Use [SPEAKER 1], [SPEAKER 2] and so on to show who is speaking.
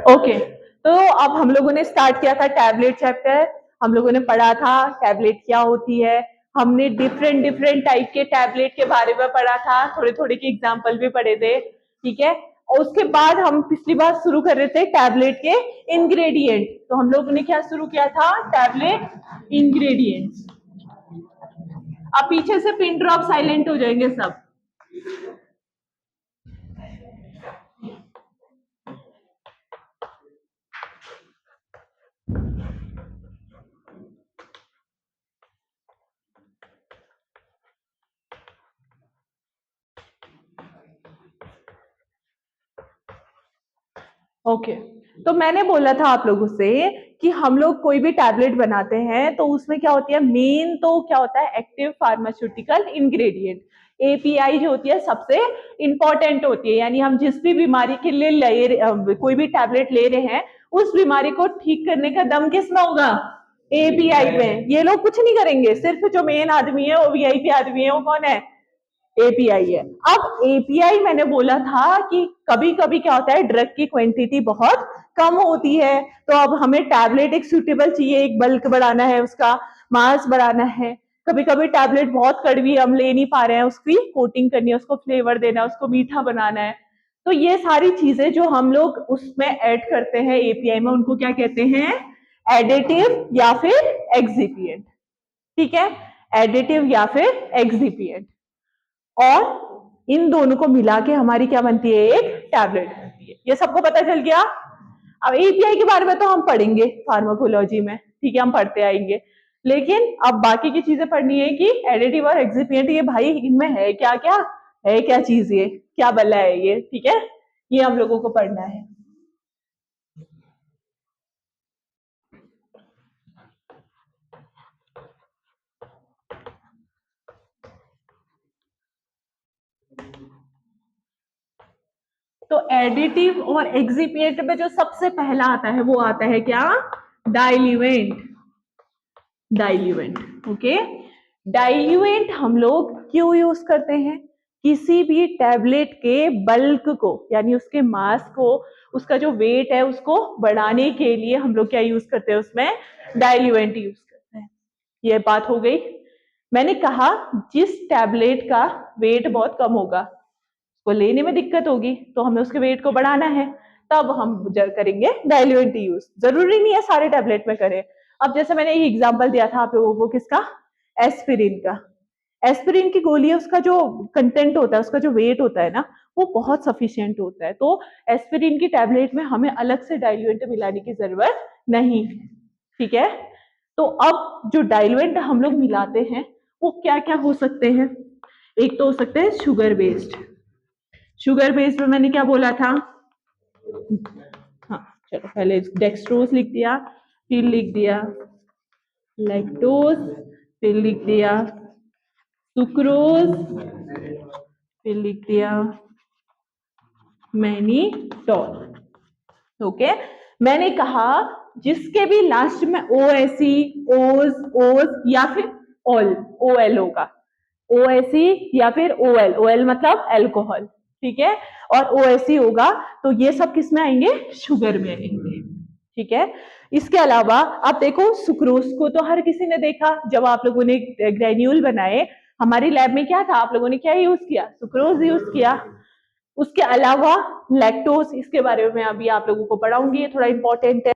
[SPEAKER 1] Okay, तो अब हम लोगों ने स्टार्ट किया था टैबलेट चैप्टर। हम लोगों ने पढ़ा था टैबलेट क्या होती है, हमने डिफरेंट डिफरेंट टाइप के टैबलेट के बारे में पढ़ा था, थोड़े थोड़े के एग्जाम्पल भी पढ़े थे, ठीक है। और उसके बाद हम पिछली बार शुरू कर रहे थे टैबलेट के इंग्रेडिएंट। तो हम लोगों ने क्या शुरू किया था, टैबलेट इंग्रेडिएंट्स। अब पीछे से पिन ड्रॉप साइलेंट हो जाएंगे सब। ओके, तो मैंने बोला था आप लोगों से कि हम लोग कोई भी टैबलेट बनाते हैं तो उसमें क्या होती है, मेन तो क्या होता है, एक्टिव फार्मास्यूटिकल इंग्रेडिएंट। एपीआई जो होती है सबसे इंपॉर्टेंट होती है, यानी हम जिस भी बीमारी के लिए कोई भी टैबलेट ले रहे हैं, उस बीमारी को ठीक करने का दम किसमें होगा, एपीआई में। ये लोग कुछ नहीं करेंगे, सिर्फ जो मेन आदमी है वो वीआईपी आदमी है, वो कौन है, एपीआई है। अब एपीआई मैंने बोला था कि कभी कभी क्या होता है, ड्रग की क्वांटिटी बहुत कम होती है, तो अब हमें टैबलेट एक सूटेबल चाहिए, एक बल्क बढ़ाना है, उसका मास बढ़ाना है। कभी कभी टैबलेट बहुत कड़वी, हम ले नहीं पा रहे हैं, उसकी कोटिंग करनी है, उसको फ्लेवर देना है, उसको मीठा बनाना है। तो ये सारी चीजें जो हम लोग उसमें ऐड करते हैं एपीआई में, उनको क्या कहते हैं, एडिटिव या फिर एक्सिपिएंट। ठीक है, एडिटिव या फिर एक्सिपिएंट। और इन दोनों को मिला के हमारी क्या बनती है, एक टैबलेट बनती है। ये सबको पता चल गया। अब एपीआई के बारे में तो हम पढ़ेंगे फार्माकोलॉजी में, ठीक है, हम पढ़ते आएंगे, लेकिन अब बाकी की चीजें पढ़नी है कि एडिटिव और एक्सिपिएंट, ये भाई इनमें है क्या, क्या है, क्या चीज, ये क्या बल्ला है ये, ठीक है, ये हम लोगों को पढ़ना है। तो एडिटिव और एक्सिपिएंट में जो सबसे पहला आता है वो आता है क्या, डाइल्यूएंट। Diluent, okay. डाइल्यूएंट हम लोग क्यों यूज करते हैं, किसी भी टैबलेट के बल्क को, यानी उसके मास को, उसका जो वेट है उसको बढ़ाने के लिए हम लोग क्या यूज करते हैं, उसमें डाइल्यूएंट यूज करते हैं। ये बात हो गई। मैंने कहा जिस टैबलेट का वेट बहुत कम होगा, उसको लेने में दिक्कत होगी, तो हमें उसके वेट को बढ़ाना है, तब हम करेंगे डाइल्यूएंट यूज। जरूरी नहीं है सारे टैबलेट में करें। अब जैसे मैंने ये एग्जांपल दिया था आप लोगों को, किसका, एस्पिरिन का। एस्पिरिन की गोली है, उसका जो कंटेंट होता है, उसका जो वेट होता है ना, वो बहुत सफिशिएंट होता है, तो एस्पिरिन की टैबलेट में हमें अलग से डाइल्यूएंट मिलाने की जरूरत नहीं है, ठीक है। तो अब जो डाइल्यूएंट हम लोग मिलाते हैं वो क्या क्या हो सकते हैं, एक तो हो सकते हैं शुगर बेस्ड। शुगर बेस्ड में मैंने क्या बोला था, हाँ चलो पहले डेक्सट्रोज लिख दिया, फिर लिख दिया लैक्टोज, फिर लिख दिया सुक्रोज, फिर लिख दिया मैनिटोल। ओके, मैंने कहा जिसके भी लास्ट में ओ एस सी, ओज, ओज या फिर ओल, ओ एल होगा, ओ एस सी या फिर ओ एल, ओ एल मतलब एल्कोहल, ठीक है, और ओ एस सी होगा, तो ये सब किस में आएंगे, शुगर में आएंगे, ठीक है। इसके अलावा आप देखो सुक्रोज को तो हर किसी ने देखा, जब आप लोगों ने ग्रेन्यूल बनाए, हमारी लैब में क्या था, आप लोगों ने क्या यूज किया, सुक्रोज यूज किया। उसके अलावा लैक्टोज, इसके बारे में अभी आप लोगों को पढ़ाऊंगी, ये थोड़ा इंपॉर्टेंट है।